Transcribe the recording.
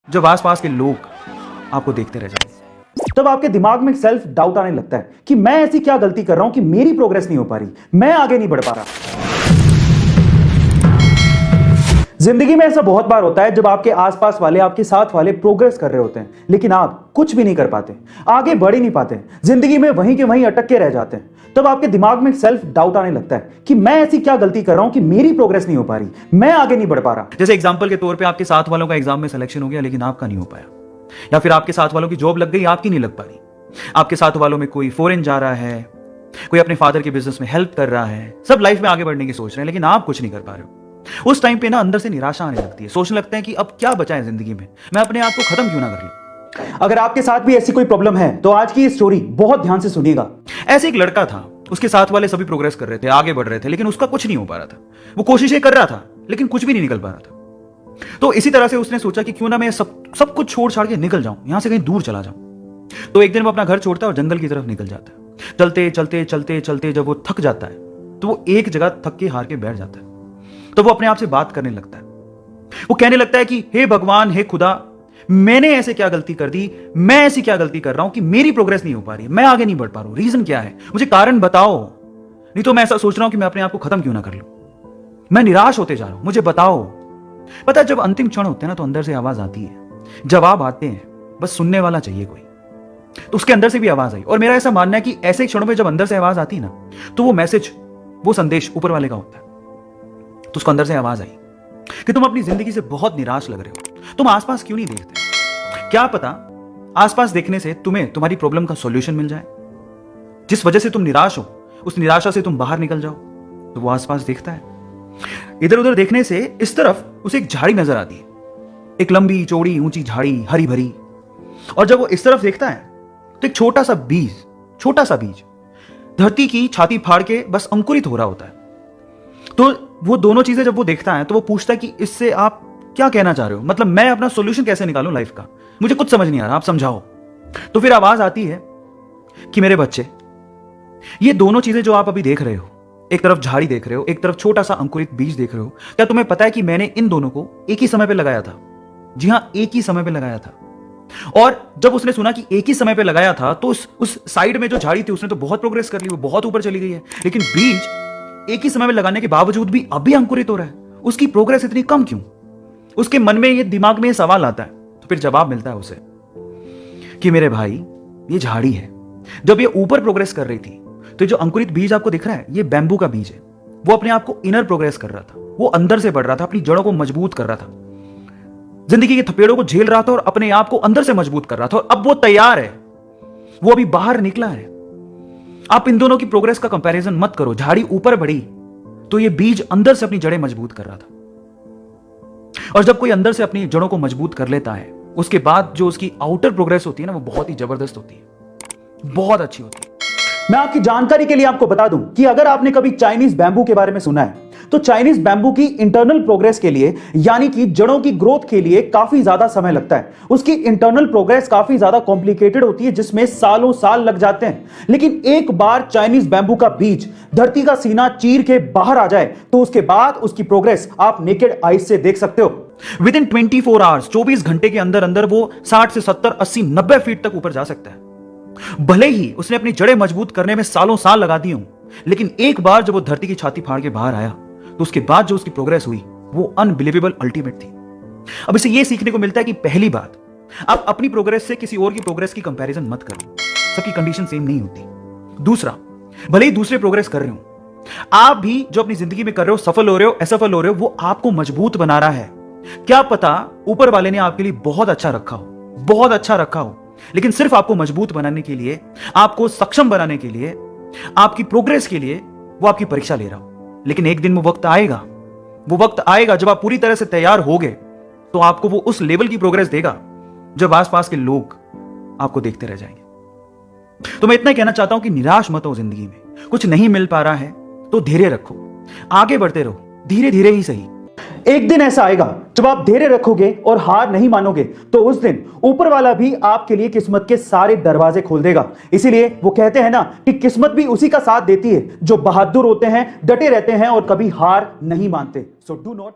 जब आसपास के लोग आपको देखते रह जाते तब आपके दिमाग में सेल्फ डाउट आने लगता है कि मैं ऐसी क्या गलती कर रहा हूं कि मेरी प्रोग्रेस नहीं हो पा रही, मैं आगे नहीं बढ़ पा रहा। जिंदगी में ऐसा बहुत बार होता है जब आपके आसपास वाले, आपके साथ वाले प्रोग्रेस कर रहे होते हैं लेकिन आप कुछ भी नहीं कर पाते, आगे बढ़ ही नहीं पाते, जिंदगी में वहीं के वहीं अटक के रह जाते हैं। तब आपके दिमाग में सेल्फ डाउट आने लगता है कि मैं ऐसी क्या गलती कर रहा हूं कि मेरी प्रोग्रेस नहीं हो पा रही, मैं आगे नहीं बढ़ पा रहा। जैसे एग्जाम्पल के तौर पे आपके साथ वालों का एग्जाम में सिलेक्शन हो गया लेकिन आपका नहीं हो पाया, या फिर आपके साथ वालों की जॉब लग गई, आपकी नहीं लग पा रही। आपके साथ वालों में कोई फॉरेन जा रहा है, कोई अपने फादर के बिजनेस में हेल्प कर रहा है, सब लाइफ में आगे बढ़ने की सोच रहे हैं लेकिन आप कुछ नहीं कर पा रहे हो। उस टाइम पे ना अंदर से निराशा आने लगती है, सोचने लगते हैं कि अब क्या बचा है जिंदगी में, मैं अपने आप को खत्म क्यों ना कर लूं। अगर आपके साथ भी ऐसी कोई प्रॉब्लम है तो आज की ये स्टोरी बहुत ध्यान से सुनिएगा। ऐसे एक लड़का था, उसके साथ वाले सभी प्रोग्रेस कर रहे थे, आगे बढ़ रहे थे, लेकिन उसका कुछ नहीं हो पा रहा था। वो कोशिशें कर रहा था लेकिन कुछ भी नहीं निकल पा रहा था। तो इसी तरह से उसने सोचा कि क्यों ना मैं सब कुछ छोड़ छाड़ के निकल जाऊं, यहां से कहीं दूर चला जाऊं। तो एक दिन वो अपना घर छोड़ता है और जंगल की तरफ निकल जाता है। चलते चलते चलते चलते जब वो थक जाता है तो वो एक जगह थक के हार के बैठ जाता है। तो वो अपने आप से बात करने लगता है। वो कहने लगता है कि हे भगवान, हे खुदा, मैंने ऐसे क्या गलती कर दी, मैं ऐसी क्या गलती कर रहा हूं कि मेरी प्रोग्रेस नहीं हो पा रही, मैं आगे नहीं बढ़ पा रहा हूं, रीजन क्या है, मुझे कारण बताओ, नहीं तो मैं ऐसा सोच रहा हूं कि मैं अपने आप को खत्म क्यों ना कर लूं, मैं निराश होते जा रहा हूं, मुझे बताओ। पता है, जब अंतिम क्षण होते हैं ना तो अंदर से आवाज आती है, जवाब आते हैं, बस सुनने वाला चाहिए कोई। तो उसके अंदर से भी आवाज आई, और मेरा ऐसा मानना है कि ऐसे क्षणों में जब अंदर से आवाज आती है ना तो वो मैसेज, वो संदेश ऊपर वाले का होता है। तो उसको अंदर से आवाज आई कि तुम अपनी जिंदगी से बहुत निराश लग रहे हो, तुम आसपास क्यों नहीं देखते, क्या पता आसपास देखने से तुम्हें तुम्हारी प्रॉब्लम का सॉल्यूशन मिल जाए, जिस वजह से तुम निराश हो उस निराशा से तुम बाहर निकल जाओ। तो वो आसपास देखता है, इधर उधर देखने से इस तरफ उसे एक झाड़ी नजर आती है, एक लंबी चौड़ी ऊंची झाड़ी, हरी भरी। और जब वो इस तरफ देखता है तो एक छोटा सा बीज धरती की छाती फाड़ के बस अंकुरित हो रहा होता है। तो वो दोनों चीजें जब वो देखता है तो वो पूछता है कि इससे आप क्या कहना चाह रहे हो, मतलब मैं अपना सॉल्यूशन कैसे निकालूं लाइफ का, मुझे कुछ समझ नहीं आ रहा, आप समझाओ। तो फिर आवाज आती है कि मेरे बच्चे, ये दोनों चीजें जो आप अभी देख रहे हो, एक तरफ झाड़ी देख रहे हो, एक तरफ छोटा सा अंकुरित बीज देख रहे हो, क्या तुम्हें पता है कि मैंने इन दोनों को एक ही समय पे लगाया था। जी हां, एक ही समय पे लगाया था। और जब उसने सुना कि एक ही समय पे लगाया था तो उस साइड में जो झाड़ी थी उसने तो बहुत प्रोग्रेस कर ली, वो बहुत ऊपर चली गई है, लेकिन बीज एक ही समय में लगाने के बावजूद भी अभी अंकुरित हो रहा है, उसकी प्रोग्रेस इतनी कम क्यों। उसके मन में, ये दिमाग में ये सवाल आता है। तो फिर जवाब मिलता है उसे कि मेरे भाई, ये झाड़ी है, जब ये ऊपर प्रोग्रेस कर रही थी तो जो अंकुरित बीज आपको दिख रहा है ये बैम्बू का बीज है। वो अपने आप को इनर प्रोग्रेस कर रहा था, वो अंदर से बढ़ रहा था, अपनी जड़ों को मजबूत कर रहा था, जिंदगी के थपेड़ों को झेल रहा था और अपने आप को अंदर से मजबूत कर रहा था। और अब वो तैयार है, वो अभी बाहर निकला है। आप इन दोनों की प्रोग्रेस का कंपैरिजन मत करो। झाड़ी ऊपर बढ़ी तो ये बीज अंदर से अपनी जड़ें मजबूत कर रहा था। और जब कोई अंदर से अपनी जड़ों को मजबूत कर लेता है, उसके बाद जो उसकी आउटर प्रोग्रेस होती है ना, वो बहुत ही जबरदस्त होती है, बहुत अच्छी होती है। मैं आपकी जानकारी के लिए आपको बता दूं कि अगर आपने कभी चाइनीज बैम्बू के बारे में सुना है तो चाइनीज बैम्बू की इंटरनल प्रोग्रेस के लिए, यानी कि जड़ों की ग्रोथ के लिए काफी ज्यादा समय लगता है। उसकी इंटरनल प्रोग्रेस काफी ज्यादा कॉम्प्लिकेटेड होती है, जिसमें सालों साल लग जाते हैं। लेकिन एक बार चाइनीज बैम्बू का बीज धरती का सीना चीर के बाहर आ जाए तो उसके बाद उसकी प्रोग्रेस आप नेकेड आईज से देख सकते हो। विद इन 24 आवर्स, 24 घंटे के अंदर अंदर वो 60 से 70, 80, 90 फीट तक ऊपर जा सकता है। भले ही उसने अपनी जड़ें मजबूत करने में सालों साल लगा दिए हों, लेकिन एक बार जब वो धरती की छाती फाड़ के बाहर आया तो उसके बाद जो उसकी प्रोग्रेस हुई वो अनबिलीवेबल, अल्टीमेट थी। अब इसे ये सीखने को मिलता है कि पहली बात, आप अपनी प्रोग्रेस से किसी और की प्रोग्रेस की कंपैरिजन मत करो, सबकी कंडीशन सेम नहीं होती। दूसरा, भले ही दूसरे प्रोग्रेस कर रहे हो, आप भी जो अपनी जिंदगी में कर रहे हो, सफल हो रहे हो, असफल हो रहे हो, वो आपको मजबूत बना रहा है। क्या पता ऊपर वाले ने आपके लिए बहुत अच्छा रखा हो, बहुत अच्छा रखा हो, लेकिन सिर्फ आपको मजबूत बनाने के लिए, आपको सक्षम बनाने के लिए, आपकी प्रोग्रेस के लिए वो आपकी परीक्षा ले रहा हो। लेकिन एक दिन वो वक्त आएगा जब आप पूरी तरह से तैयार होगे तो आपको वो उस लेवल की प्रोग्रेस देगा जब आसपास के लोग आपको देखते रह जाएंगे। तो मैं इतना कहना चाहता हूं कि निराश मत हो। जिंदगी में कुछ नहीं मिल पा रहा है तो धैर्य रखो, आगे बढ़ते रहो, धीरे धीरे ही सही। एक दिन ऐसा आएगा जब आप धैर्य रखोगे और हार नहीं मानोगे तो उस दिन ऊपर वाला भी आपके लिए किस्मत के सारे दरवाजे खोल देगा। इसीलिए वो कहते हैं ना कि किस्मत भी उसी का साथ देती है जो बहादुर होते हैं, डटे रहते हैं और कभी हार नहीं मानते। So do not